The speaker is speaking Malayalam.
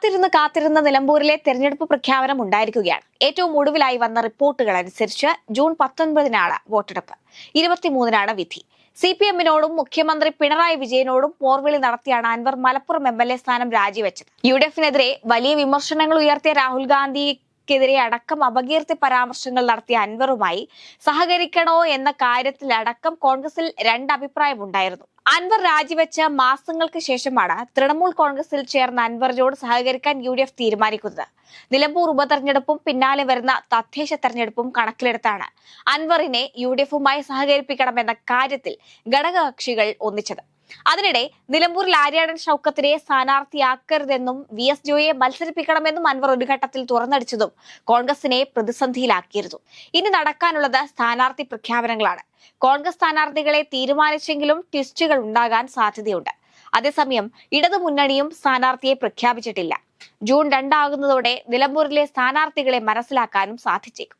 കാത്തിരുന്ന് നിലമ്പൂരിലെ തെരഞ്ഞെടുപ്പ് പ്രഖ്യാപനം ഉണ്ടായിരിക്കുകയാണ്. ഏറ്റവും ഒടുവിലായി വന്ന റിപ്പോർട്ടുകൾ അനുസരിച്ച് ജൂൺ 19 വോട്ടെടുപ്പ്, 23 വിധി. CPM-നോടും മുഖ്യമന്ത്രി പിണറായി വിജയനോടും പോർവിളി നടത്തിയാണ് അൻവർ മലപ്പുറം MLA സ്ഥാനം രാജിവെച്ചത്. UDF-നെതിരെ വലിയ വിമർശനങ്ങൾ ഉയർത്തിയ രാഹുൽ ഗാന്ധിക്കെതിരെ അടക്കം അപകീർത്തി പരാമർശങ്ങൾ നടത്തിയ അൻവറുമായി സഹകരിക്കണോ എന്ന കാര്യത്തിലടക്കം കോൺഗ്രസിൽ രണ്ടഭിപ്രായമുണ്ടായിരുന്നു. അൻവർ രാജിവെച്ച മാസങ്ങൾക്ക് ശേഷമാണ് തൃണമൂൽ കോൺഗ്രസിൽ ചേർന്ന അൻവറിനോട് സഹകരിക്കാൻ UDF തീരുമാനിക്കുന്നത്. നിലമ്പൂർ ഉപതെരഞ്ഞെടുപ്പും പിന്നാലെ വരുന്ന തദ്ദേശ തെരഞ്ഞെടുപ്പും കണക്കിലെടുത്താണ് അൻവറിനെ UDF-മായി സഹകരിപ്പിക്കണമെന്ന കാര്യത്തിൽ ഘടകകക്ഷികൾ ഒന്നിച്ചത്. അതിനിടെ നിലമ്പൂരിൽ ആര്യാടൻ ഷൗക്കത്തിനെ സ്ഥാനാർത്ഥിയാക്കരുതെന്നും VS ജോയിയെ മത്സരിപ്പിക്കണമെന്നും അൻവർ ഒരു ഘട്ടത്തിൽ തുറന്നടിച്ചതും കോൺഗ്രസിനെ പ്രതിസന്ധിയിലാക്കിയിരുന്നു. ഇനി നടക്കാനുള്ളത് സ്ഥാനാർത്ഥി പ്രഖ്യാപനങ്ങളാണ്. കോൺഗ്രസ് സ്ഥാനാർത്ഥികളെ തീരുമാനിച്ചെങ്കിലും ട്വിസ്റ്റുകൾ ഉണ്ടാകാൻ സാധ്യതയുണ്ട്. അതേസമയം ഇടതുമുന്നണിയും സ്ഥാനാർത്ഥിയെ പ്രഖ്യാപിച്ചിട്ടില്ല. ജൂൺ 2 ആകുന്നതോടെ നിലമ്പൂരിലെ സ്ഥാനാർത്ഥികളെ മനസ്സിലാക്കാനും സാധിച്ചേക്കും.